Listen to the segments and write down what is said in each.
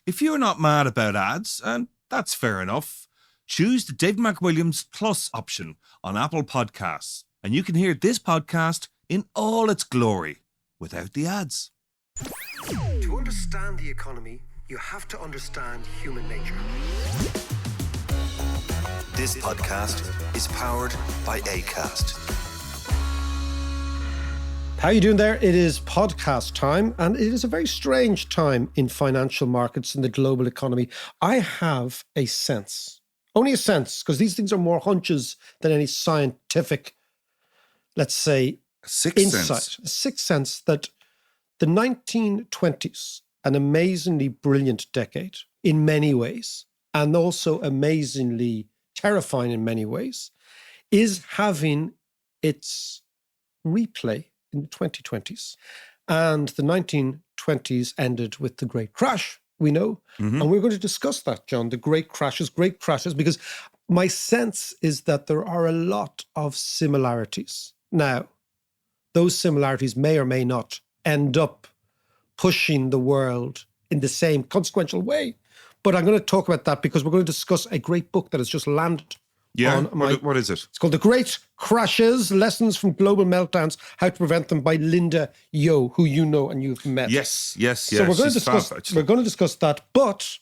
If you're not mad about ads, and that's fair enough, choose the Dave McWilliams Plus option on Apple Podcasts, and you can hear this podcast in all its glory without the ads. To understand the economy, you have to understand human nature. This podcast is powered by Acast. How are you doing there? It is podcast time, and it is a very strange time in financial markets and the global economy. I have a sense, only a sense, because these things are more hunches than any scientific, let's say, insight. A sixth sense that the 1920s, an amazingly brilliant decade in many ways, and also amazingly terrifying in many ways, is having its replay in the 2020s. And the 1920s ended with the Great Crash, we know. Mm-hmm. And we're going to discuss that, John, the great crashes, because my sense is that there are a lot of similarities. Now, those similarities may or may not end up pushing the world in the same consequential way. But I'm going to talk about that because we're going to discuss a great book that has just landed. Yeah, what is it? It's called The Great Crashes, Lessons from Global Meltdowns, How to Prevent Them by Linda Yo, who you know and you've met. Yes. So we're going to discuss that. But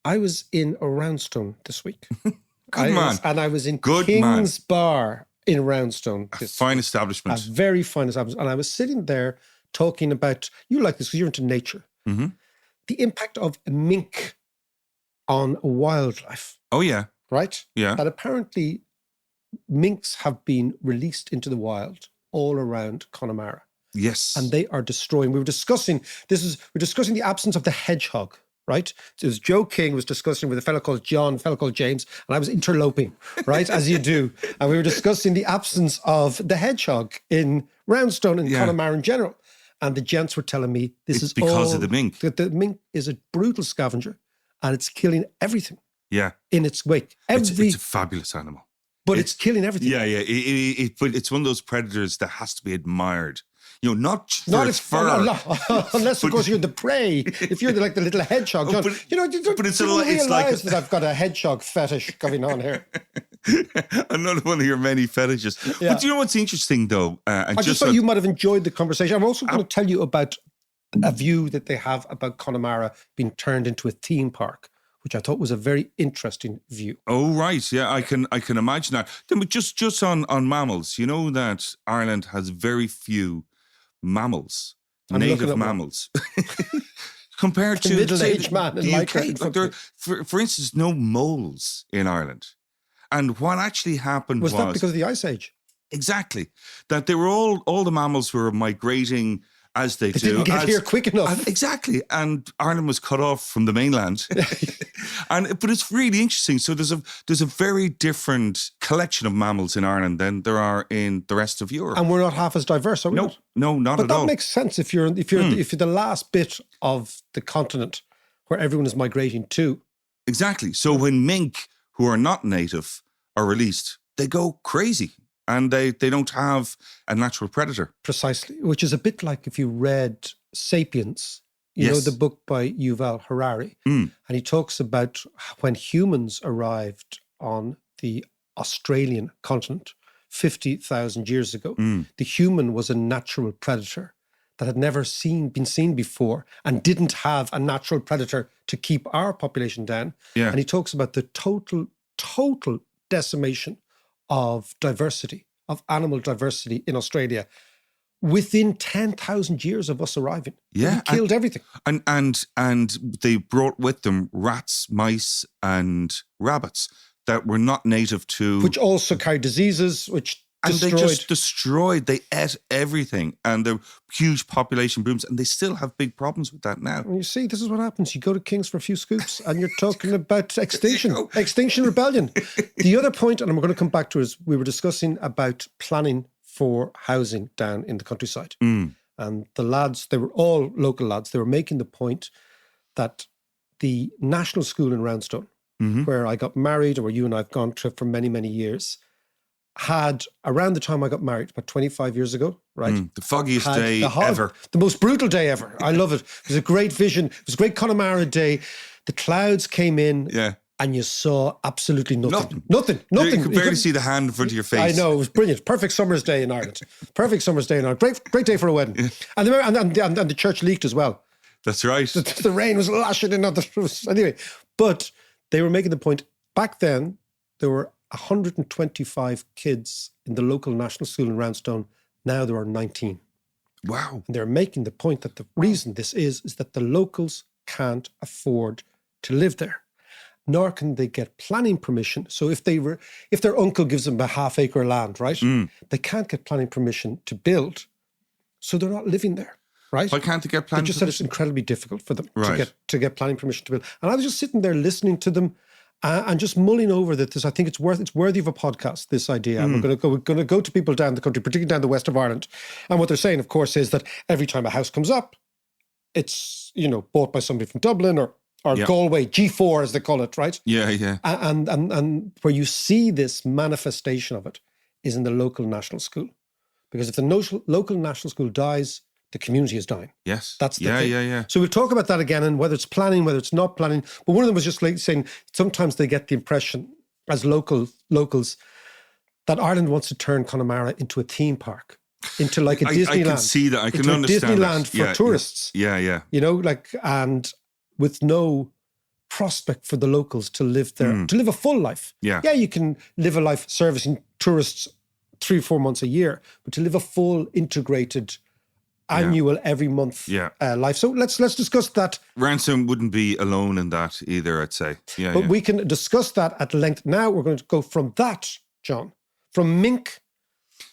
I was in Roundstone this week. I was in King's Bar in Roundstone. A fine establishment. A very fine establishment. And I was sitting there talking about, you like this because you're into nature, the impact of mink on wildlife. Oh, yeah. Right? Yeah. That apparently minks have been released into the wild all around Connemara. Yes. And they are destroying. We're discussing the absence of the hedgehog, right? So it was Joe King was discussing with a fellow called John, a fellow called James, and I was interloping, right? As you do. And we were discussing the absence of the hedgehog in Roundstone and Connemara in general. And the gents were telling me it's because of the mink. That the mink is a brutal scavenger and it's killing everything. Yeah. In its wake. It's a fabulous animal. But it's killing everything. Yeah. But it's one of those predators that has to be admired. You know, not for its fur. Unless, of course, you're the prey. If you're the little hedgehog. John, but it's like that I've got a hedgehog fetish going on here. Another one of your many fetishes. Yeah. But you know what's interesting, though? I just thought you might have enjoyed the conversation. I'm also going to tell you about a view that they have about Connemara being turned into a theme park, which I thought was a very interesting view. Oh, right. Yeah, I can imagine that. Then, but just on mammals, you know that Ireland has very few mammals, native mammals, compared to middle-aged man in the UK. For instance, no moles in Ireland. And what actually happened was that because of the Ice Age? Exactly. That they were all the mammals were migrating as they do. Didn't get here quick enough. Exactly. And Ireland was cut off from the mainland. But it's really interesting. So there's a very different collection of mammals in Ireland than there are in the rest of Europe. And we're not half as diverse, are we? No, not at all. But that makes sense if you're the last bit of the continent where everyone is migrating to. Exactly. So when mink, who are not native, are released, they go crazy. And they don't have a natural predator. Precisely, which is a bit like if you read Sapiens, you know, the book by Yuval Harari. And he talks about when humans arrived on the Australian continent 50,000 years ago, the human was a natural predator that had never been seen before and didn't have a natural predator to keep our population down. Yeah. And he talks about the total decimation of diversity, of animal diversity in Australia within 10,000 years of us arriving. Yeah. We killed everything. And they brought with them rats, mice and rabbits that were not native to... Which also carried diseases, they just destroyed, they ate everything, and the huge population booms, and they still have big problems with that now. And you see, this is what happens. You go to King's for a few scoops and you're talking about Extinction Rebellion. The other point, and we're going to come back to, is we were discussing about planning for housing down in the countryside. And the lads, they were all local lads, they were making the point that the National School in Roundstone, where I got married, or where you and I have gone to for many, many years, had, around the time I got married, about 25 years ago, right? The foggiest had day ever. The most brutal day ever. I love it. It was a great vision. It was a great Connemara day. The clouds came in. Yeah. And you saw absolutely nothing. Nothing. Nothing. You could barely see the hand in front of your face. I know, it was brilliant. Perfect summer's day in Ireland. Perfect summer's day in Ireland. Great day for a wedding. Yeah. And the church leaked as well. That's right. The rain was lashing in on the roofs. Anyway, but they were making the point, back then, there were 125 kids in the local national school in Roundstone. Now there are 19. Wow. And they're making the point that the reason this is that the locals can't afford to live there. Nor can they get planning permission. So if their uncle gives them a half acre of land, right? They can't get planning permission to build. So they're not living there, right? Why can't they get planning permission? They just said it's incredibly difficult for them right. to get planning permission to build. And I was just sitting there listening to them and just mulling over that. I think it's worthy of a podcast, this idea. And we're going to go to people down the country, particularly down the west of Ireland. And what they're saying, of course, is that every time a house comes up, it's, bought by somebody from Dublin or Galway, G4 as they call it, right? Yeah. And where you see this manifestation of it is in the local national school. Because if the local national school dies, the community is dying. Yes. That's the thing. Yeah. So we'll talk about that again, and whether it's planning, whether it's not planning. But one of them was just like saying sometimes they get the impression as locals that Ireland wants to turn Connemara into a theme park. Into like a Disneyland. I can see that. I can understand Disneyland that. for tourists. Yeah. And with no prospect for the locals to live there, to live a full life. Yeah, you can live a life servicing tourists 3 or 4 months a year, but to live a full integrated annual every month life. So let's discuss that. Roundstone wouldn't be alone in that either, I'd say. But we can discuss that at length. Now we're going to go from that, John, from mink,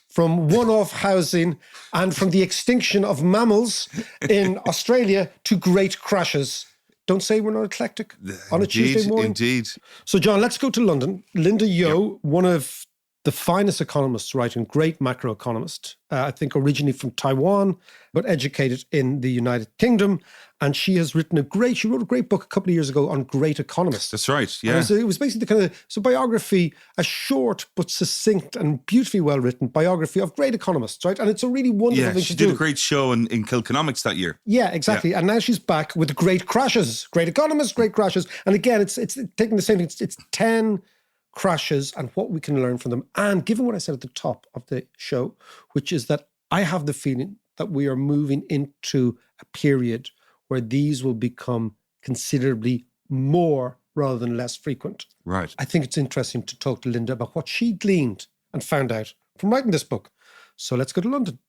from one-off housing, and from the extinction of mammals in Australia to great crashes. Don't say we're not eclectic on a Tuesday morning. Indeed. So, John, let's go to London. Linda Yeo, one of the finest economists writing, great macroeconomist, I think originally from Taiwan, but educated in the United Kingdom. And she has written she wrote a great book a couple of years ago on great economists. That's right, yeah. It was basically a biography, a short but succinct and beautifully well-written biography of great economists, right? And it's a really wonderful thing to do. She did a great show in Kilconomics that year. Yeah, exactly. Yeah. And now she's back with great crashes, great economists, great crashes. And again, it's taking the same thing. It's 10 crashes and what we can learn from them. And given what I said at the top of the show, which is that I have the feeling that we are moving into a period where these will become considerably more rather than less frequent. Right. I think it's interesting to talk to Linda about what she gleaned and found out from writing this book. So let's go to London.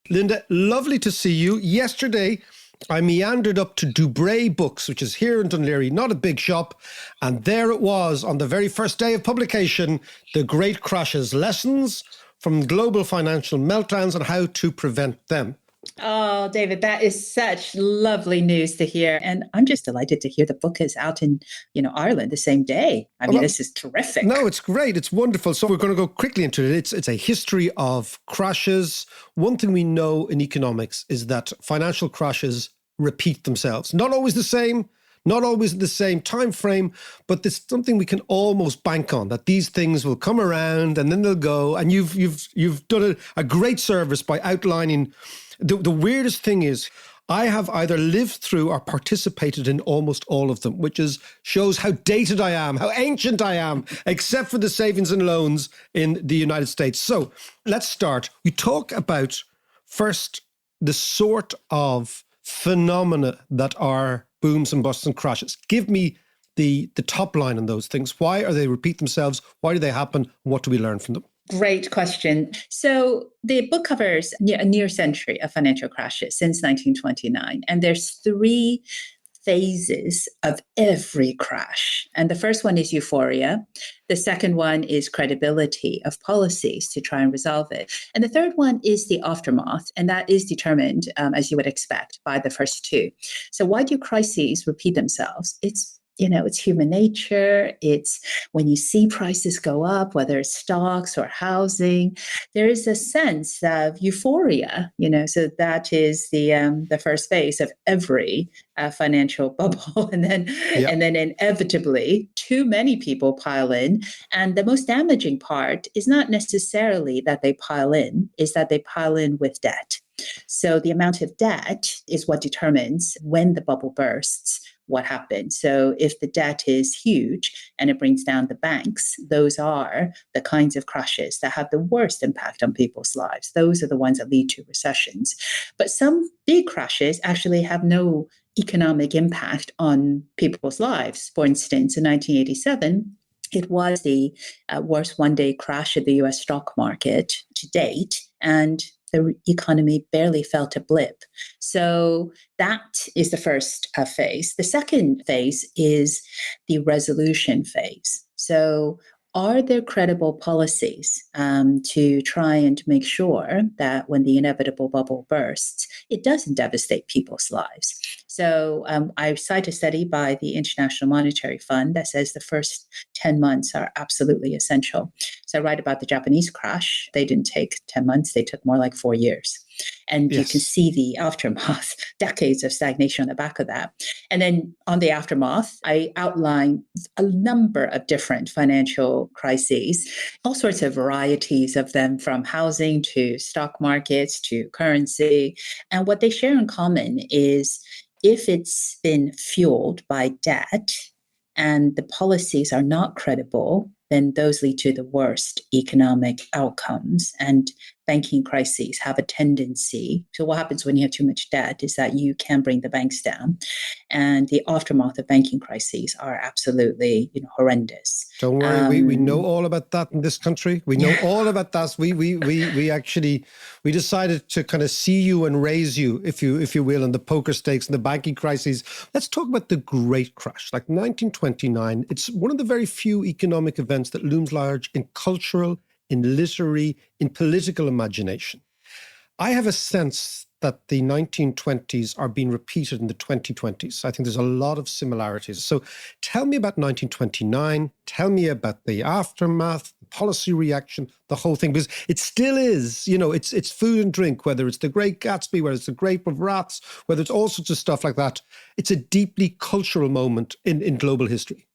Linda, lovely to see you. Yesterday, I meandered up to Dubray Books, which is here in Dunleary, not a big shop. And there it was on the very first day of publication, The Great Crashes, Lessons from Global Financial Meltdowns and How to Prevent Them. Oh, David, that is such lovely news to hear. And I'm just delighted to hear the book is out in, Ireland the same day. I mean, this is terrific. No, it's great. It's wonderful. So we're going to go quickly into it. It's a history of crashes. One thing we know in economics is that financial crashes repeat themselves. Not always the same, not always the same time frame, but there's something we can almost bank on, that these things will come around and then they'll go. And you've done a great service by outlining. The weirdest thing is I have either lived through or participated in almost all of them, which shows how dated I am, how ancient I am, except for the savings and loans in the United States. So let's start. We talk about first the sort of phenomena that are booms and busts and crashes. Give me the top line on those things. Why are they repeat themselves? Why do they happen? What do we learn from them? Great question. So the book covers a near century of financial crashes since 1929. And there's 3 phases of every crash. And the first one is euphoria. The second one is credibility of policies to try and resolve it. And the third one is the aftermath. And that is determined, as you would expect, by the first 2. So why do crises repeat themselves? It's it's human nature. It's when you see prices go up, whether it's stocks or housing, there is a sense of euphoria. So that is the first phase of every financial bubble, and then Yeah. inevitably too many people pile in. And the most damaging part is not necessarily that they pile in; is that they pile in with debt. So the amount of debt is what determines when the bubble bursts, what happens. So if the debt is huge and it brings down the banks, those are the kinds of crashes that have the worst impact on people's lives. Those are the ones that lead to recessions. But some big crashes actually have no economic impact on people's lives. For instance, in 1987, it was the worst one-day crash of the US stock market to date, and the economy barely felt a blip. So that is the first phase. The second phase is the resolution phase. So are there credible policies to try and make sure that when the inevitable bubble bursts, it doesn't devastate people's lives? So I cite a study by the International Monetary Fund that says the first 10 months are absolutely essential. So I write about the Japanese crash. They didn't take 10 months, they took more like 4 years. And you can see the aftermath, decades of stagnation on the back of that. And then on the aftermath, I outline a number of different financial crises, all sorts of varieties of them, from housing to stock markets to currency. And what they share in common is if it's been fueled by debt and the policies are not credible, then those lead to the worst economic outcomes. And banking crises have a tendency. So what happens when you have too much debt is that you can bring the banks down. And the aftermath of banking crises are absolutely horrendous. Don't worry, we know all about that in this country. We know all about that. We actually decided to kind of see you and raise you, if you will, in the poker stakes and the banking crises. Let's talk about the Great Crash, like 1929. It's one of the very few economic events that looms large in cultural, in literary, in political imagination. I have a sense that the 1920s are being repeated in the 2020s. I think there's a lot of similarities. So tell me about 1929. Tell me about the aftermath, the policy reaction, the whole thing, because it still is, it's food and drink, whether it's The Great Gatsby, whether it's The Grape of Wrath, whether it's all sorts of stuff like that. It's a deeply cultural moment in global history.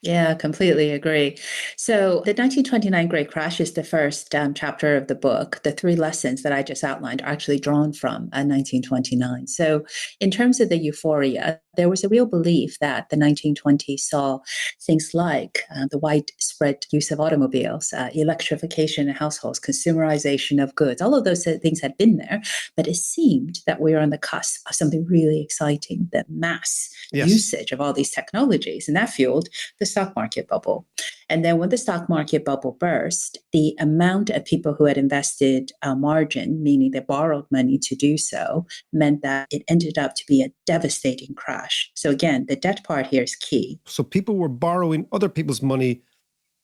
Yeah, completely agree. So the 1929 Great Crash is the first chapter of the book. The three lessons that I just outlined are actually drawn from 1929. So in terms of the euphoria, there was a real belief that the 1920s saw things like the widespread use of automobiles, electrification in households, consumerization of goods. All of those things had been there, but it seemed that we were on the cusp of something really exciting, the mass usage of all these technologies. And that fueled the stock market bubble. And then when the stock market bubble burst, the amount of people who had invested a margin, meaning they borrowed money to do so, meant that it ended up to be a devastating crash. So again, the debt part here is key. So people were borrowing other people's money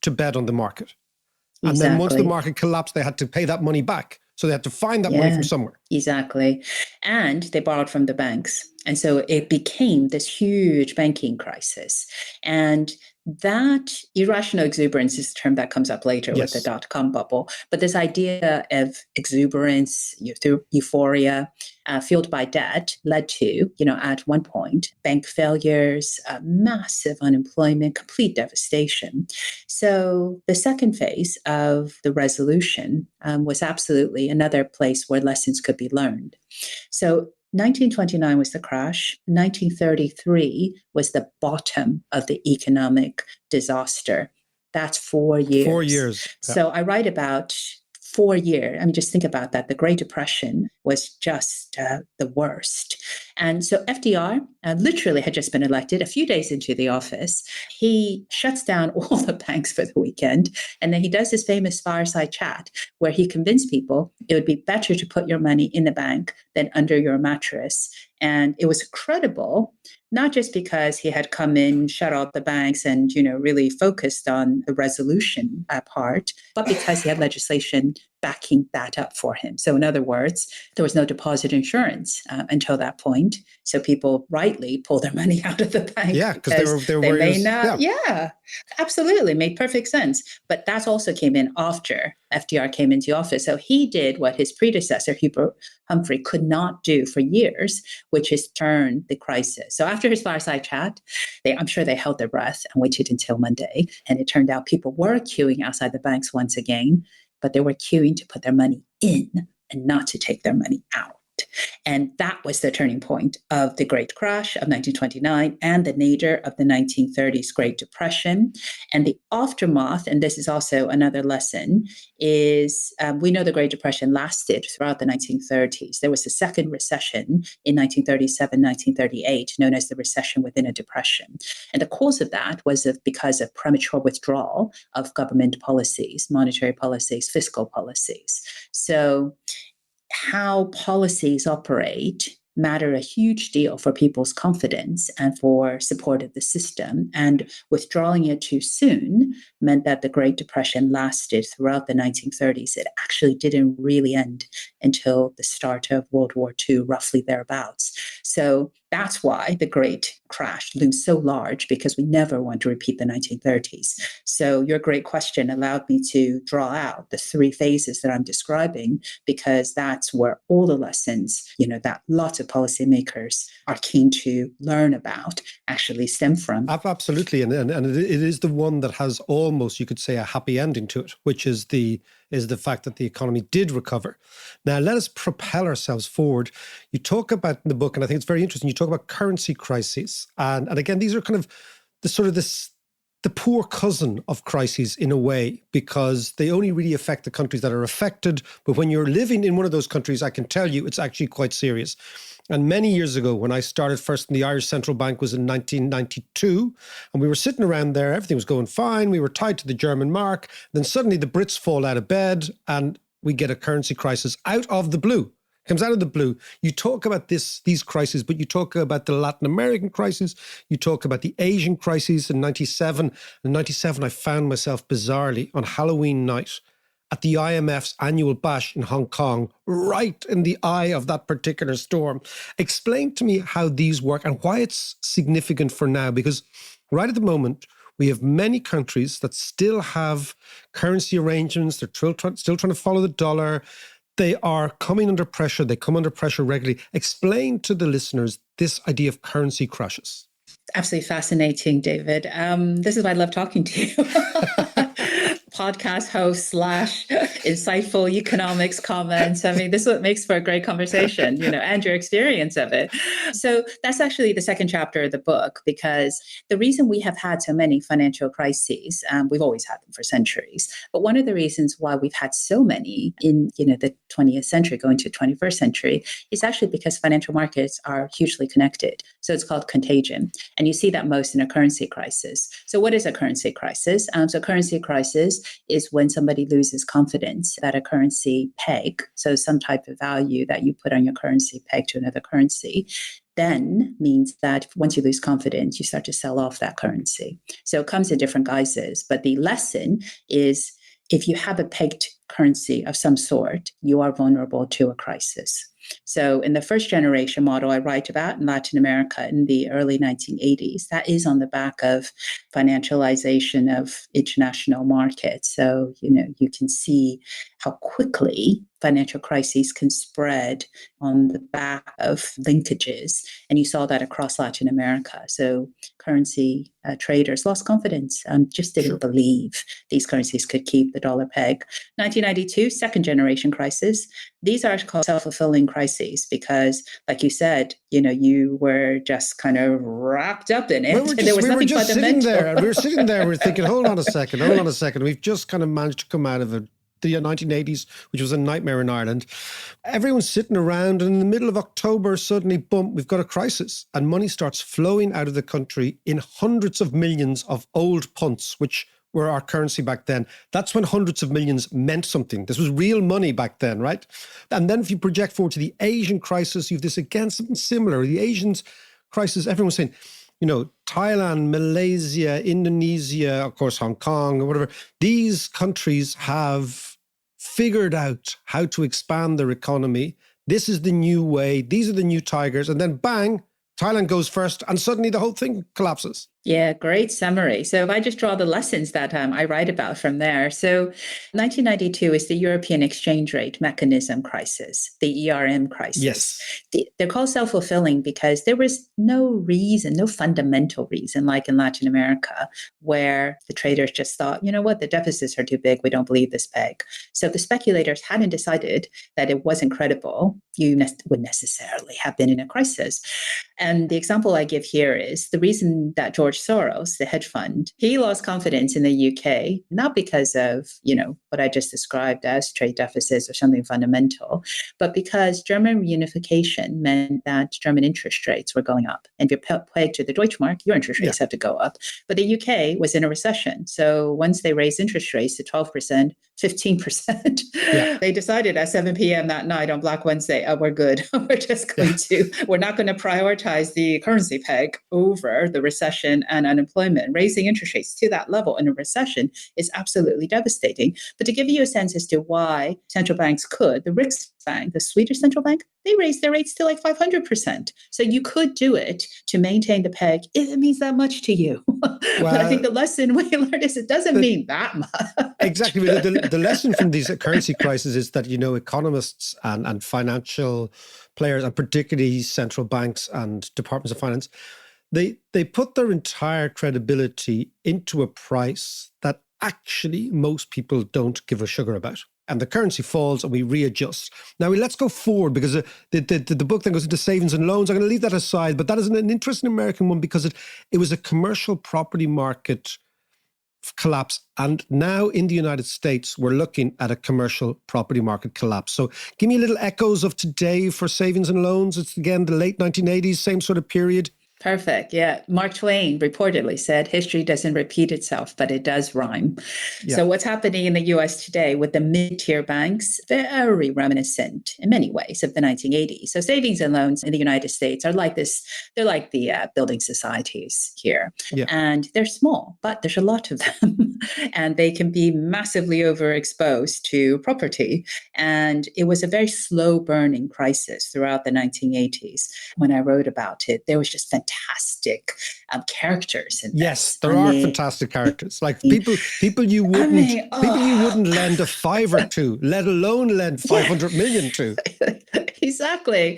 to bet on the market. And Exactly. then once the market collapsed, they had to pay that money back. So they had to find that money from somewhere. Exactly. And they borrowed from the banks. And so it became this huge banking crisis. And that irrational exuberance is a term that comes up later with the dot-com bubble. But this idea of exuberance, euphoria, fueled by debt led to, at one point, bank failures, massive unemployment, complete devastation. So the second phase of the resolution was absolutely another place where lessons could be learned. So 1929 was the crash. 1933 was the bottom of the economic disaster. That's 4 years. 4 years. Yeah. So I write about 4 years. I mean, just think about that. The Great Depression was just the worst. And so FDR literally had just been elected a few days into the office. He shuts down all the banks for the weekend. And then he does this famous fireside chat where he convinced people it would be better to put your money in the bank than under your mattress. And it was credible, not just because he had come in, shut out the banks and, really focused on the resolution part, but because he had legislation backing that up for him. So in other words, there was no deposit insurance until that point. So people rightly pull their money out of the bank. Yeah, because they were may not. Yeah, absolutely. Made perfect sense. But that also came in after FDR came into office. So he did what his predecessor, Hubert Humphrey, could not do for years, which is turn the crisis. So after his fireside chat, I'm sure they held their breath and waited until Monday. And it turned out people were queuing outside the banks once again, but they were queuing to put their money in and not to take their money out. And that was the turning point of the Great Crash of 1929 and the nadir of the 1930s Great Depression. And the aftermath, and this is also another lesson, is we know the Great Depression lasted throughout the 1930s. There was a second recession in 1937, 1938, known as the recession within a depression. And the cause of that was because of premature withdrawal of government policies, monetary policies, fiscal policies. So how policies operate matter a huge deal for people's confidence and for support of the system. And withdrawing it too soon meant that the Great Depression lasted throughout the 1930s. It actually didn't really end until the start of World War II, roughly thereabouts. So that's why the Great Crash looms so large, because we never want to repeat the 1930s. So your great question allowed me to draw out the three phases that I'm describing, because that's where all the lessons, that lots of policymakers are keen to learn about actually stem from. Absolutely. And it is the one that has almost, you could say, a happy ending to it, which is the fact that the economy did recover. Now, let us propel ourselves forward. You talk about in the book, and I think it's very interesting, you talk about currency crises. And again, these are kind of the poor cousin of crises in a way, because they only really affect the countries that are affected. But when you're living in one of those countries, I can tell you it's actually quite serious. And many years ago, when I started first in the Irish Central Bank was in 1992, and we were sitting around there, everything was going fine. We were tied to the German mark. Then suddenly the Brits fall out of bed and we get a currency crisis out of the blue. Comes out of the blue. You talk about these crises, but you talk about the Latin American crisis. You talk about the Asian crisis in 97. In 97, I found myself bizarrely on Halloween night at the IMF's annual bash in Hong Kong, right in the eye of that particular storm. Explain to me how these work and why it's significant for now, because right at the moment, we have many countries that still have currency arrangements. They're still trying to follow the dollar. They are coming under pressure. They come under pressure regularly. Explain to the listeners this idea of currency crashes. Absolutely fascinating, David. This is why I love talking to you. Podcast host / insightful economics comments. I mean, this is what makes for a great conversation, and your experience of it. So that's actually the second chapter of the book, because the reason we have had so many financial crises, we've always had them for centuries, but one of the reasons why we've had so many in, the 20th century going to 21st century is actually because financial markets are hugely connected. So it's called contagion. And you see that most in a currency crisis. So what is a currency crisis? So currency crisis is when somebody loses confidence that a currency peg, so some type of value that you put on your currency peg to another currency, then means that once you lose confidence, you start to sell off that currency. So it comes in different guises. But the lesson is, if you have a pegged currency of some sort, you are vulnerable to a crisis. So in the first generation model I write about in Latin America in the early 1980s, that is on the back of financialization of international markets. So, you can see how quickly financial crises can spread on the back of linkages. And you saw that across Latin America. So currency traders lost confidence, just didn't believe these currencies could keep the dollar peg. 1992, second generation crisis. These are called self-fulfilling crises because, like you said, you were just kind of wrapped up in it. There was nothing fundamental. We were sitting there, we're thinking, hold on a second. We've just kind of managed to come out of it. The 1980s, which was a nightmare in Ireland. Everyone's sitting around, and in the middle of October, suddenly, boom, we've got a crisis. And money starts flowing out of the country in hundreds of millions of old punts, which were our currency back then. That's when hundreds of millions meant something. This was real money back then, right? And then if you project forward to the Asian crisis, you have this again, something similar. The Asian crisis, everyone's saying, Thailand, Malaysia, Indonesia, of course, Hong Kong, or whatever, these countries have figured out how to expand their economy. This is the new way. These are the new tigers. And then bang, Thailand goes first and suddenly the whole thing collapses. Yeah, great summary. So if I just draw the lessons that I write about from there. So 1992 is the European exchange rate mechanism crisis, the ERM crisis. Yes. They're called self-fulfilling because there was no reason, no fundamental reason, like in Latin America, where the traders just thought, you know what, the deficits are too big. We don't believe this peg. So if the speculators hadn't decided that it wasn't credible, you would necessarily have been in a crisis. And the example I give here is the reason that George Soros, the hedge fund, he lost confidence in the UK, not because of, what I just described as trade deficits or something fundamental, but because German reunification meant that German interest rates were going up. And if you're pegged to the Deutschmark, your interest rates have to go up. But the UK was in a recession. So once they raised interest rates to 12%, 15%, they decided at 7 p.m. that night on Black Wednesday, oh, we're good. We're not going to prioritize the currency peg over the recession and unemployment. Raising interest rates to that level in a recession is absolutely devastating. But to give you a sense as to why central banks could, the Riksbank, the Swedish central bank, they raised their rates to like 500%. So you could do it to maintain the peg if it means that much to you. But I think the lesson we learned is it doesn't mean that much. Exactly. The lesson from these currency crises is that, economists and financial players, and particularly central banks and departments of finance, they put their entire credibility into a price that actually most people don't give a sugar about. And the currency falls and we readjust. Now, let's go forward because the book then goes into savings and loans. I'm going to leave that aside, but that is an interesting American one because it was a commercial property market collapse. And now in the United States, we're looking at a commercial property market collapse. So give me a little echoes of today for savings and loans. It's again, the late 1980s, same sort of period. Perfect. Yeah. Mark Twain reportedly said, history doesn't repeat itself, but it does rhyme. Yeah. So what's happening in the US today with the mid-tier banks, very reminiscent in many ways of the 1980s. So savings and loans in the United States are like this. They're like the building societies here. Yeah. And they're small, but there's a lot of them. And they can be massively overexposed to property. And it was a very slow burning crisis throughout the 1980s. When I wrote about it, there was just fantastic characters in yes, there are fantastic characters. Like people you wouldn't lend a fiver to, let alone lend 500 million to. Exactly.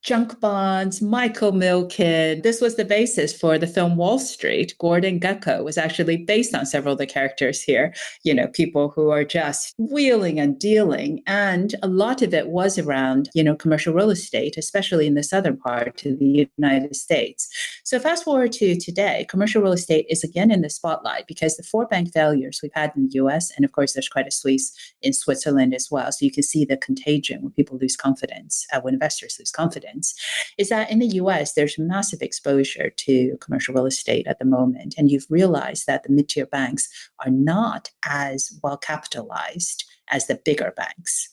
Junk bonds, Michael Milken. This was the basis for the film Wall Street. Gordon Gekko was actually based on several of the characters here. People who are just wheeling and dealing. And a lot of it was around, commercial real estate, especially in the southern part of the United States. So fast forward to today, commercial real estate is again in the spotlight because the 4 bank failures we've had in the US, and of course there's Credit Suisse in Switzerland as well. So you can see the contagion when people lose confidence, when investors lose confidence, is that in the US, there's massive exposure to commercial real estate at the moment. And you've realized that the mid-tier banks are not as well capitalized as the bigger banks.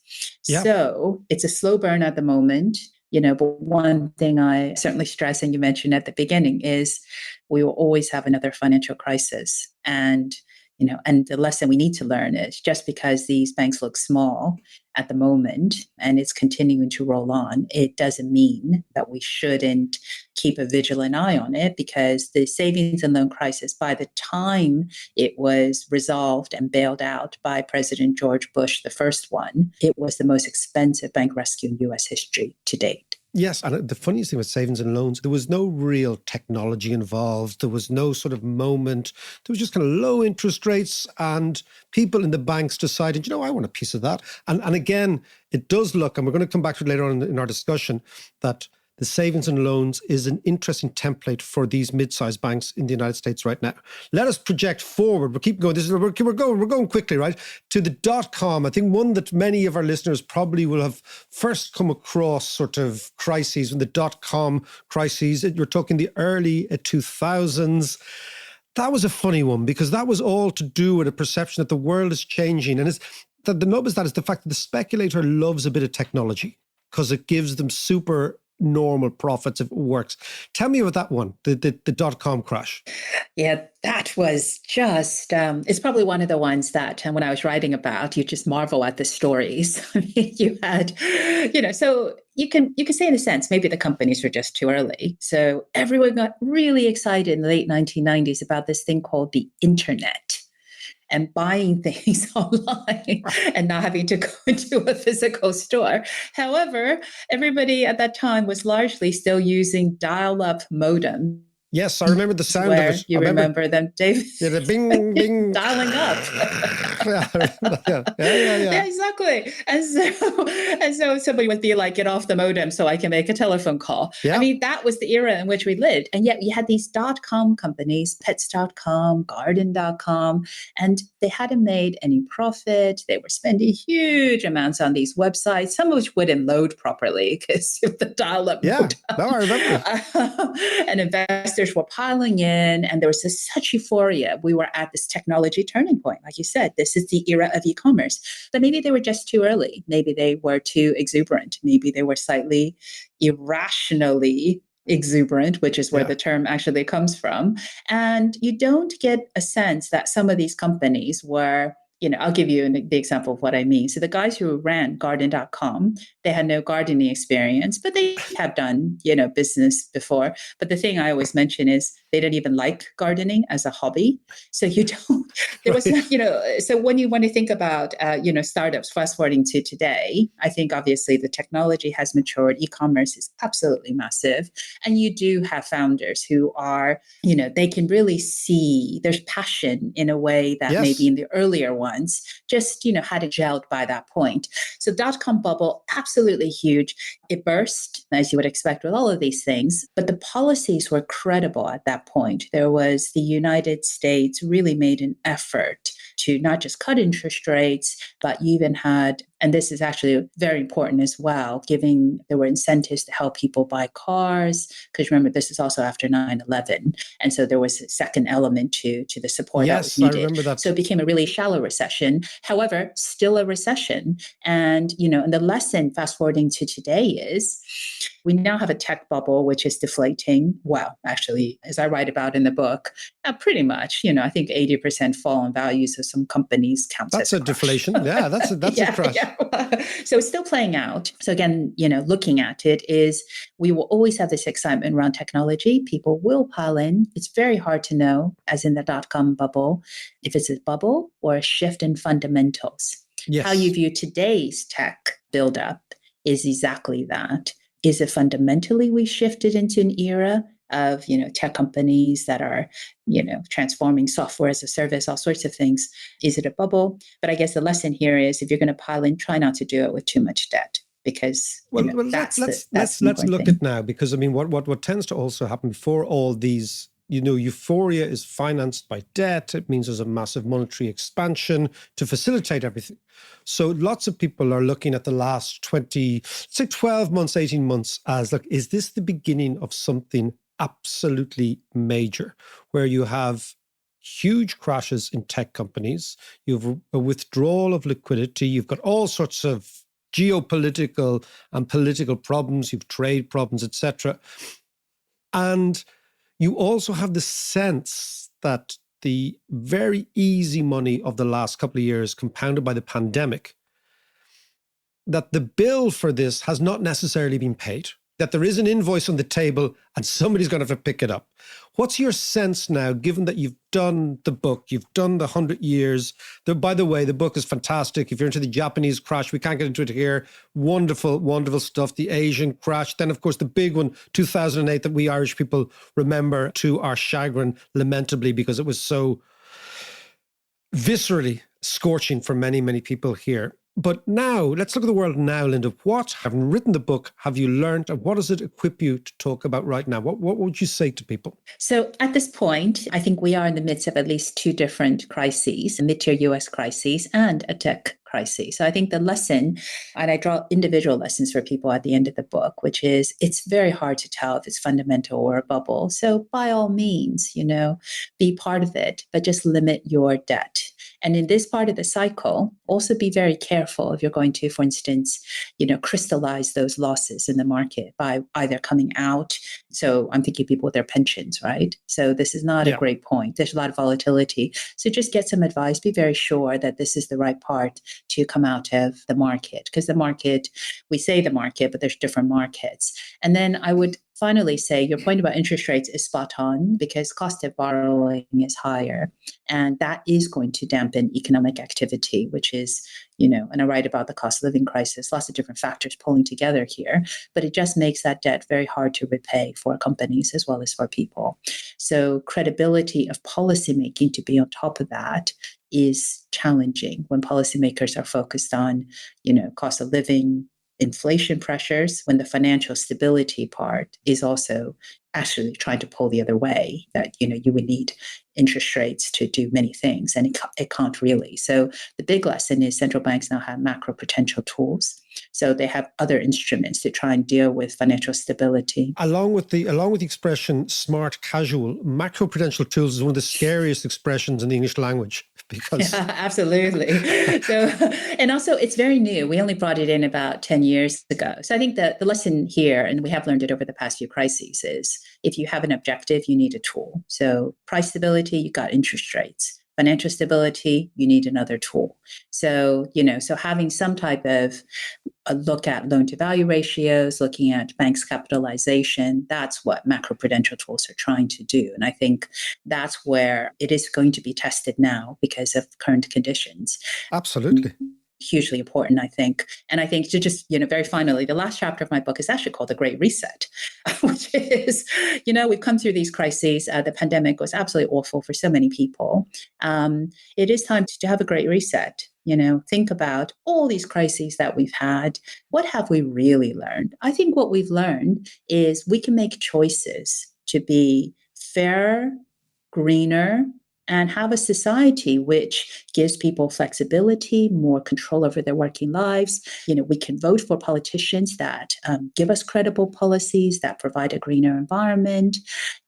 Yep. So it's a slow burn at the moment. But one thing I certainly stress, and you mentioned at the beginning, is we will always have another financial crisis. And the lesson we need to learn is just because these banks look small at the moment and it's continuing to roll on, it doesn't mean that we shouldn't keep a vigilant eye on it, because the savings and loan crisis, by the time it was resolved and bailed out by President George Bush, the first one, it was the most expensive bank rescue in U.S. history to date. Yes, and the funniest thing with savings and loans, there was no real technology involved. There was no sort of moment. There was just kind of low interest rates, and people in the banks decided, I want a piece of that. And again, it does look, and we're going to come back to it later on in our discussion, that the savings and loans is an interesting template for these mid-sized banks in the United States right now. Let us project forward. We'll keep going. We're going quickly, right? To the dot-com. I think one that many of our listeners probably will have first come across sort of crises, when the dot-com crises. You're talking the early 2000s. That was a funny one because that was all to do with a perception that the world is changing. And the nub is the fact that the speculator loves a bit of technology because it gives them super normal profits if it works. Tell me about that one, the dot-com crash. Yeah, that was just, it's probably one of the ones that when I was writing about, you just marvel at the stories. I mean, you had, so you can say in a sense, maybe the companies were just too early. So everyone got really excited in the late 1990s about this thing called the internet and buying things online and not having to go into a physical store. However, everybody at that time was largely still using dial-up modem. Yes, I remember the sound of it. You remember them, David? Yeah, the bing, bing. Dialing up. Yeah, exactly. And so somebody would be like, get off the modem so I can make a telephone call. Yeah. I mean, that was the era in which we lived. And yet you had these .com companies, pets.com, garden.com, and they hadn't made any profit. They were spending huge amounts on these websites, some of which wouldn't load properly because of the dial-up modem. No, I remember. And investors were piling in, and there was such euphoria. We were at this technology turning point. Like you said, this is the era of e-commerce. But maybe they were just too early. Maybe they were too exuberant. Maybe they were slightly irrationally exuberant, which is where the term actually comes from. And you don't get a sense that some of these companies were, I'll give you the example of what I mean. So the guys who ran garden.com, they had no gardening experience, but they have done, business before. But the thing I always mention is they didn't even like gardening as a hobby. So there was, so when you think about, startups, fast forwarding to today, I think obviously the technology has matured. E-commerce is absolutely massive. And you do have founders who are, they can really see there's passion in a way that maybe in the earlier ones just, hadn't gelled by that point. So dot-com bubble, absolutely huge. It burst, as you would expect with all of these things, but the policies were credible at that point. There was the United States really made an effort to not just cut interest rates, but you even had, and this is actually very important as well, there were incentives to help people buy cars, because remember, this is also after 9/11. And so there was a second element to the support that was needed. I remember that. So it became a really shallow recession. However, still a recession. And, and the lesson fast forwarding to today is we now have a tech bubble, which is deflating. Well, actually, as I write about in the book, pretty much, I think 80% fall in values of some companies counts That's as a deflation. Yeah, that's a crash. Yeah. So it's still playing out. So again, looking at it is we will always have this excitement around technology. People will pile in. It's very hard to know, as in the dot-com bubble, if it's a bubble or a shift in fundamentals. Yes. How you view today's tech buildup is exactly that. Is it fundamentally we shifted into an era of, tech companies that are, transforming software as a service, all sorts of things? Is it a bubble? But I guess the lesson here is if you're going to pile in, try not to do it with too much debt, because let's look at now, because I mean, what tends to also happen before all these, euphoria is financed by debt. It means there's a massive monetary expansion to facilitate everything. So lots of people are looking at the last 12 months, 18 months as, look, is this the beginning of something absolutely major, where you have huge crashes in tech companies, you have a withdrawal of liquidity, you've got all sorts of geopolitical and political problems, you've trade problems, etc. And you also have the sense that the very easy money of the last couple of years, compounded by the pandemic, that the bill for this has not necessarily been paid, that there is an invoice on the table and somebody's going to have to pick it up. What's your sense now, given that you've done the book, you've done the 100 years? By the way, the book is fantastic. If you're into the Japanese crash, we can't get into it here. Wonderful, wonderful stuff. The Asian crash. Then, of course, the big one, 2008, that we Irish people remember to our chagrin, lamentably, because it was so viscerally scorching for many, many people here. But now, let's look at the world now, Linda. What, having written the book, have you learned, and what does it equip you to talk about right now? What would you say to people? So at this point, I think we are in the midst of at least two different crises, a mid-tier US crisis and a tech crisis. So I think the lesson, and I draw individual lessons for people at the end of the book, which is it's very hard to tell if it's fundamental or a bubble. So by all means, be part of it, but just limit your debt. And in this part of the cycle, also be very careful if you're going to, for instance, crystallize those losses in the market by either coming out. So I'm thinking people with their pensions, right? So this is not a great point. There's a lot of volatility. So just get some advice. Be very sure that this is the right part to come out of the market, because the market, we say the market, but there's different markets. And then I would finally say your point about interest rates is spot on, because cost of borrowing is higher, and that is going to dampen economic activity, which is, and I write about the cost of living crisis, lots of different factors pulling together here, but it just makes that debt very hard to repay for companies as well as for people. So credibility of policymaking to be on top of that is challenging when policymakers are focused on, cost of living, inflation pressures, when the financial stability part is also actually trying to pull the other way, that you would need interest rates to do many things, and it can't really. So the big lesson is central banks now have macroprudential tools. So they have other instruments to try and deal with financial stability. Along with the expression smart casual, macroprudential tools is one of the scariest expressions in the English language, because absolutely. So, and also it's very new. We only brought it in about 10 years ago. So I think that the lesson here, and we have learned it over the past few crises, is if you have an objective, you need a tool. So price stability, you got interest rates. Financial stability, you need another tool. So, so having some type of a look at loan to value ratios, looking at banks' capitalization, that's what macroprudential tools are trying to do. And I think that's where it is going to be tested now because of current conditions. Absolutely. Hugely important, I think. And I think to just, very finally, the last chapter of my book is actually called The Great Reset, which is, we've come through these crises. The pandemic was absolutely awful for so many people. It is time to have a great reset. Think about all these crises that we've had. What have we really learned? I think what we've learned is we can make choices to be fairer, greener, and have a society which gives people flexibility, more control over their working lives. We can vote for politicians that give us credible policies that provide a greener environment,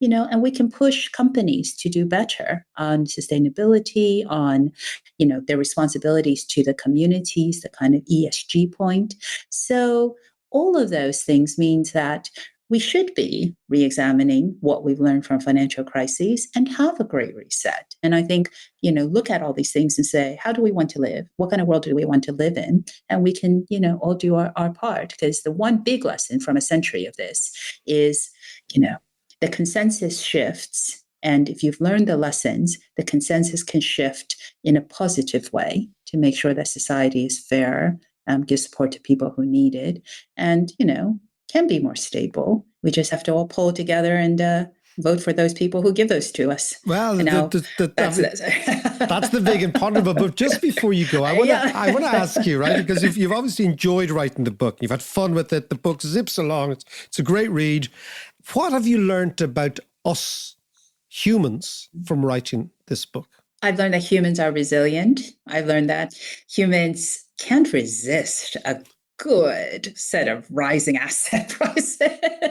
and we can push companies to do better on sustainability, on, their responsibilities to the communities, the kind of ESG point. So all of those things means that we should be re-examining what we've learned from financial crises and have a great reset. And I think, look at all these things and say, how do we want to live? What kind of world do we want to live in? And we can, all do our part. Because the one big lesson from a century of this is, the consensus shifts. And if you've learned the lessons, the consensus can shift in a positive way to make sure that society is fair, give support to people who need it, and, can be more stable. We just have to all pull together and vote for those people who give those to us. Well, that's the big important of it. But just before you go, I want to ask you, right? Because you've obviously enjoyed writing the book. You've had fun with it. The book zips along. It's a great read. What have you learned about us humans from writing this book? I've learned that humans are resilient. I've learned that humans can't resist a good set of rising asset prices.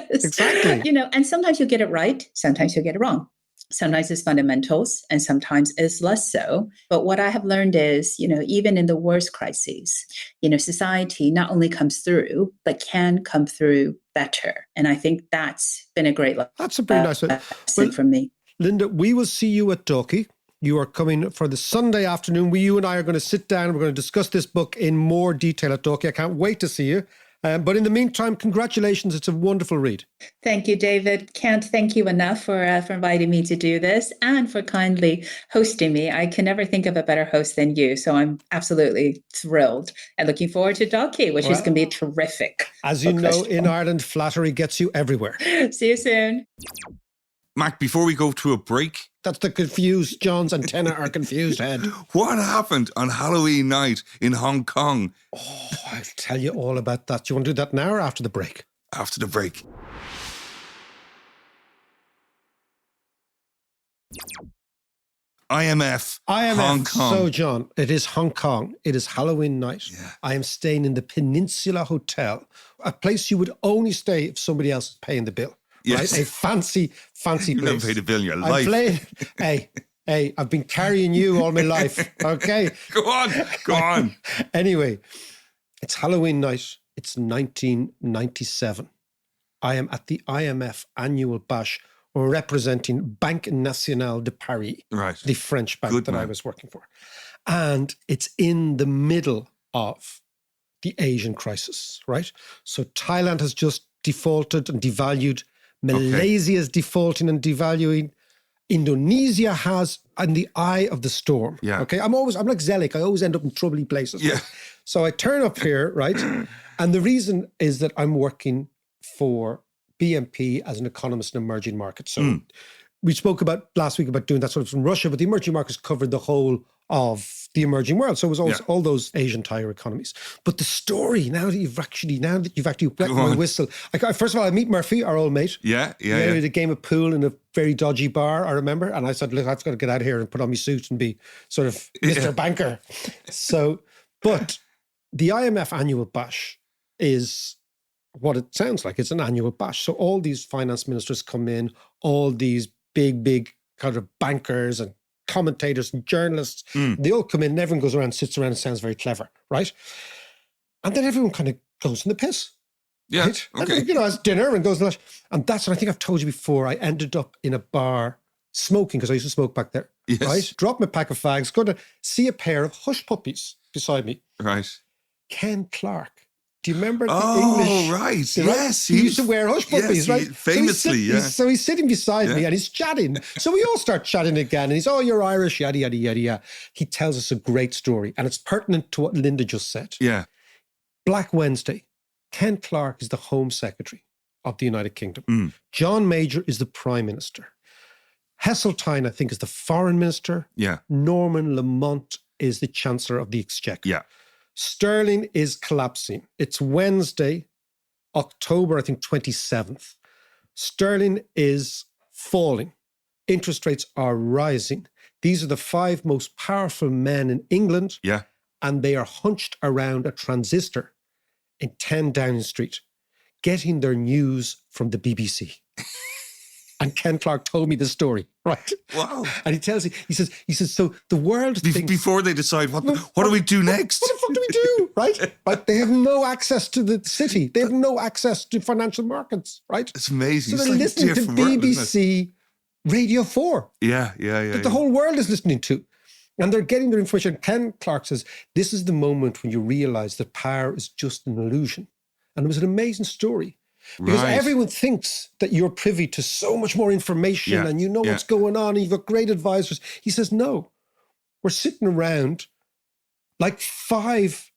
Exactly. And sometimes you'll get it right. Sometimes you'll get it wrong. Sometimes it's fundamentals and sometimes it's less so. But what I have learned is, even in the worst crises, society not only comes through, but can come through better. And I think that's been a great lesson. That's a pretty nice lesson for me. Linda, we will see you at Dalkey. You are coming for the Sunday afternoon. You and I are going to sit down. We're going to discuss this book in more detail at Dalkey. I can't wait to see you. But in the meantime, congratulations. It's a wonderful read. Thank you, David. Can't thank you enough for inviting me to do this and for kindly hosting me. I can never think of a better host than you. So I'm absolutely thrilled and looking forward to Dalkey, which is going to be terrific. As you know, in Ireland, flattery gets you everywhere. See you soon. Mac, before we go to a break... That's the confused John's antenna are confused head. What happened on Halloween night in Hong Kong? Oh, I'll tell you all about that. Do you want to do that now or after the break? After the break. IMF, IMF. Hong Kong. So, John, it is Hong Kong. It is Halloween night. Yeah. I am staying in the Peninsula Hotel, a place you would only stay if somebody else is paying the bill. Yes. Right? A fancy You've never place. paid a bill in your I life. played. Hey, I've been carrying you all my life. Okay. Go on. Anyway, it's Halloween night. It's 1997. I am at the IMF annual bash representing Banque Nationale de Paris, Right. the French bank Good that I man. was working for. And it's in the middle of the Asian crisis, right? So Thailand has just defaulted and devalued. Malaysia is defaulting and devaluing. Indonesia has in the eye of the storm. Yeah. Okay. I'm like Zelig. I always end up in troubly places. Yeah. So I turn up here, right? And the reason is that I'm working for BNP as an economist in emerging markets. So we spoke about last week about doing that sort of from Russia, but the emerging markets covered the whole of the emerging world. So it was all those Asian tiger economies. But the story, now that you've actually wet my whistle. First of all, I meet Murphy, our old mate. Yeah. We had a game of pool in a very dodgy bar, I remember. And I said, look, I've got to get out of here and put on my suit and be sort of Mr. Banker. So, but the IMF annual bash is what it sounds like. It's an annual bash. So all these finance ministers come in, all these big kind of bankers and commentators and journalists, they all come in and everyone goes around, sits around and sounds very clever, right? And then everyone kind of goes in the piss. Yeah. Right? Okay. And, has dinner and goes and and that's, and I think I've told you before, I ended up in a bar smoking because I used to smoke back there. Yes. Right? Drop my pack of fags, go to see a pair of hush puppies beside me. Right. Ken Clark. Do you remember the Oh, English? right. Right? Yes. He used to wear hush puppies, yes, right? famously, So he's sitting beside me Yeah. and he's chatting. So we all start chatting again. And he's, oh, you're Irish, yada, yada, yada, yada. He tells us a great story. And it's pertinent to what Linda just said. Yeah. Black Wednesday. Ken Clark is the Home Secretary of the United Kingdom. John Major is the Prime Minister. Heseltine, I think, is the Foreign Minister. Yeah. Norman Lamont is the Chancellor of the Exchequer. Yeah. Sterling is collapsing. It's Wednesday, October, I think, 27th. Sterling is falling. Interest rates are rising. These are the 5 most powerful men in England, Yeah. and they are hunched around a transistor in 10 Downing Street, getting their news from the BBC. And Ken Clark told me the story, right? Wow. And he says, so the world thinks... Before they decide what do we do next? What the fuck do we do, right? Right? They have no access to the city. They have no access to financial markets, right? It's amazing. So It's they're like a listening to different world, isn't it? BBC Radio 4 Yeah. that the whole world is listening to. And they're getting their information. Ken Clark says, this is the moment when you realize that power is just an illusion. And it was an amazing story. Because Right. everyone thinks that you're privy to so much more information Yeah, and you know yeah. what's going on and you've got great advisors. He says, no, we're sitting around like 5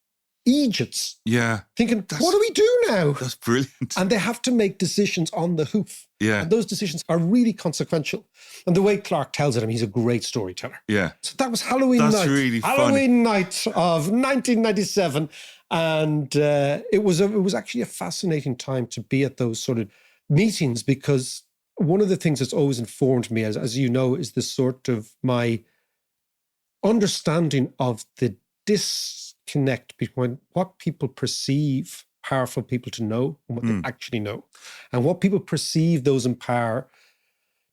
Egypts Yeah. thinking, what do we do now? That's brilliant. And they have to make decisions on the hoof. Yeah. And those decisions are really consequential. And the way Clark tells it, he's a great storyteller. Yeah. So that was Halloween That's night. really funny. Halloween night of 1997. And it was actually a fascinating time to be at those sort of meetings, because one of the things that's always informed me, as you know, is this sort of my understanding of the disconnect between what people perceive powerful people to know and what they actually know, and what people perceive those in power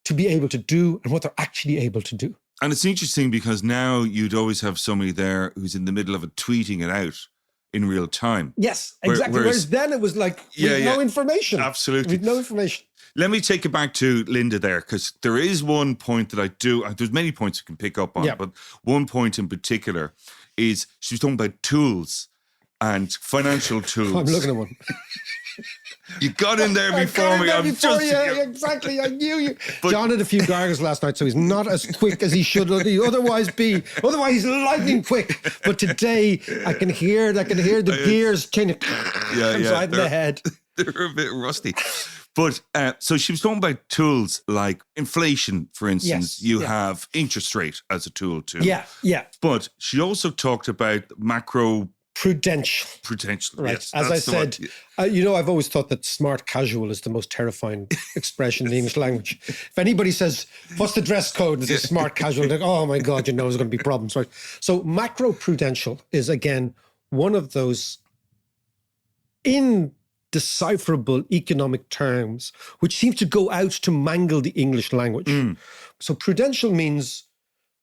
to be able to do and what they're actually able to do. And it's interesting because now you'd always have somebody there who's in the middle of it tweeting it out in real time. Yes, exactly. Whereas then it was like, no information. Absolutely. With no information. Let me take it back to Linda there, because there is one point that I do, there's many points you can pick up on, Yeah. but one point in particular is she was talking about tools and financial tools. I'm looking at one. You got in there I before got in me. there I'm before just you. Exactly. I knew you. But- John had a few gargles last night, so he's not as quick as he should otherwise be. Otherwise, he's lightning quick. But today, I can hear the gears kind of inside the head. They're a bit rusty. But so she was talking about tools like inflation, for instance. Yes, You yeah. have interest rate as a tool too. Yeah. But she also talked about macro Prudential. Prudential. Right. Yes, As I that's the one. said, I've always thought that smart casual is the most terrifying expression in the English language. If anybody says, what's the dress code? And says smart casual, like, oh my God, there's going to be problems, right? So macro prudential is, again, one of those indecipherable economic terms which seem to go out to mangle the English language. So prudential means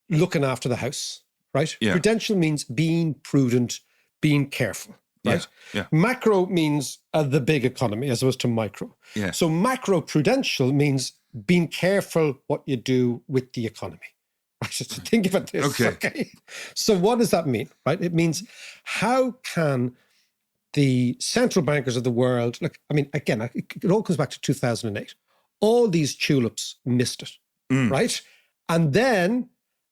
looking after the house, right? Yeah. Prudential means being prudent, being careful. Right. Yeah. Macro means the big economy as opposed to micro. Yeah. So macro prudential means being careful what you do with the economy. Right. So think about this. Okay. So what does that mean? Right. It means how can the central bankers of the world, look, I mean, again, it all comes back to 2008. All these tulips missed it. Right. And then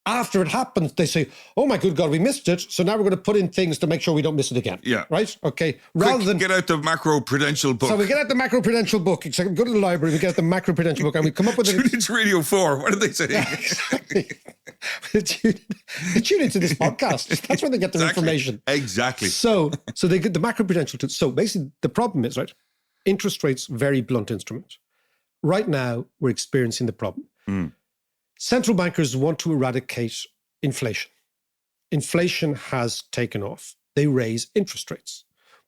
after it happens, they say, oh my good God, we missed it. So now we're going to put in things to make sure we don't miss it again. Yeah. Right? Okay. Quick, get out the macro prudential book. So we get out the macro prudential book. So we go to the library, we get out the macro prudential book, and we come up with Tune into Radio 4. What did they say? Exactly. Tune into this podcast. That's where they get their information. Exactly. So they get the macro prudential. So basically, the problem is, right, interest rates, very blunt instrument. Right now, we're experiencing the problem. Central bankers want to eradicate inflation. Inflation has taken off. They raise interest rates.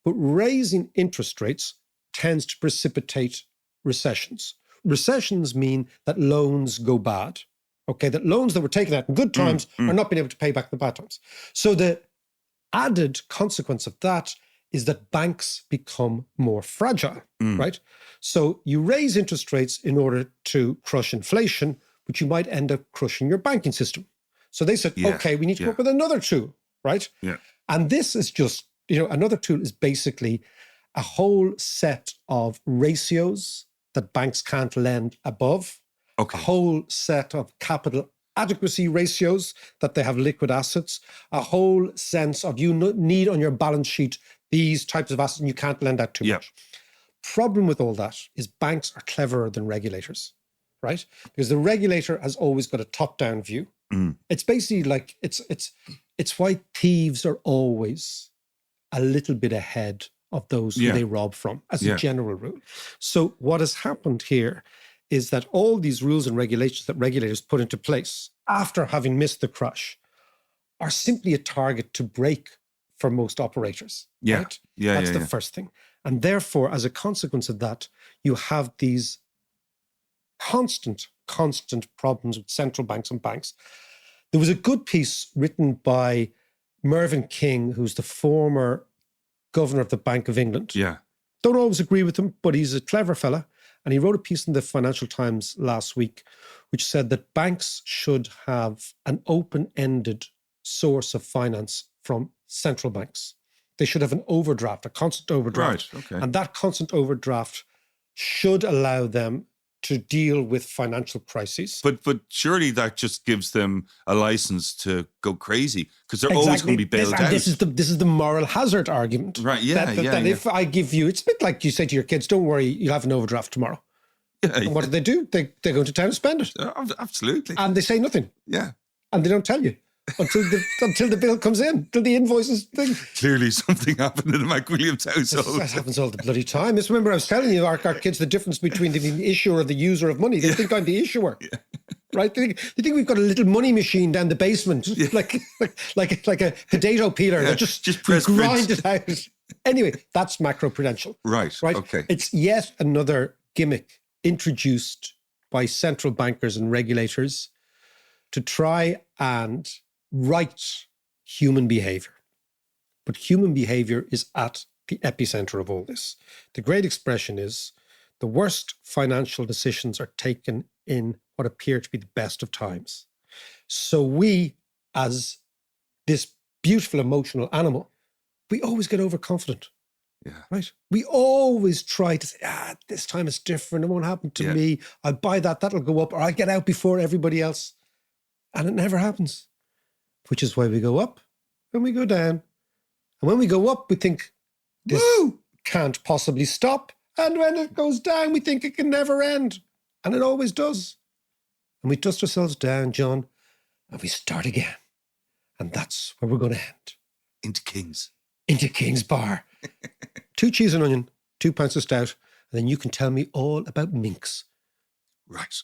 But raising interest rates tends to precipitate recessions. Recessions mean that loans go bad. Okay, that loans that were taken out in good times are not being able to pay back the bad times. So the added consequence of that is that banks become more fragile, right? So you raise interest rates in order to crush inflation, but you might end up crushing your banking system. So they said, okay, we need to come up with another tool, right? Yeah. And this is just, another tool is basically a whole set of ratios that banks can't lend above, a whole set of capital adequacy ratios that they have liquid assets, a whole sense of you need on your balance sheet these types of assets and you can't lend out too much. Problem with all that is banks are cleverer than regulators. Right? Because the regulator has always got a top-down view. It's basically like, it's why thieves are always a little bit ahead of those who they rob from, as a general rule. So what has happened here is that all these rules and regulations that regulators put into place after having missed the crash are simply a target to break for most operators. Right? That's the first thing. And therefore, as a consequence of that, you have these constant problems with central banks and banks. There was a good piece written by Mervyn King, who's the former governor of the Bank of England. Yeah. Don't always agree with him, but he's a clever fella. And he wrote a piece in the Financial Times last week, which said that banks should have an open-ended source of finance from central banks. They should have an overdraft, a constant overdraft. Right, okay. And that constant overdraft should allow them to deal with financial crises. But surely that just gives them a license to go crazy because they're always going to be bailed out. This is the moral hazard argument. Right, that if I give you, it's a bit like you say to your kids, don't worry, you'll have an overdraft tomorrow. And what do? They go into town and spend it. Absolutely. And they say nothing. Yeah. And they don't tell you until the bill comes in, till the invoices thing. Clearly something happened in the McWilliams household. That happens all the bloody time. Just remember I was telling you, our kids, the difference between the issuer and the user of money. They think I'm the issuer. Right? They think we've got a little money machine down the basement, like a potato peeler that just press grind it out. Anyway, that's macroprudential. Right. Okay. It's yet another gimmick introduced by central bankers and regulators to try and right human behavior. But human behavior is at the epicenter of all this. The great expression is the worst financial decisions are taken in what appear to be the best of times. So we, as this beautiful emotional animal, we always get overconfident. Yeah. Right? We always try to say, this time it's different. It won't happen to me. I'll buy that. That'll go up. Or I'll get out before everybody else. And it never happens. Which is why we go up and we go down. And when we go up, we think, this can't possibly stop. And when it goes down, we think it can never end. And it always does. And we dust ourselves down, John, and we start again. And that's where we're going to end. Into Kings. into King's Bar. 2 cheese and onion, 2 pints of stout, and then you can tell me all about minks. Right.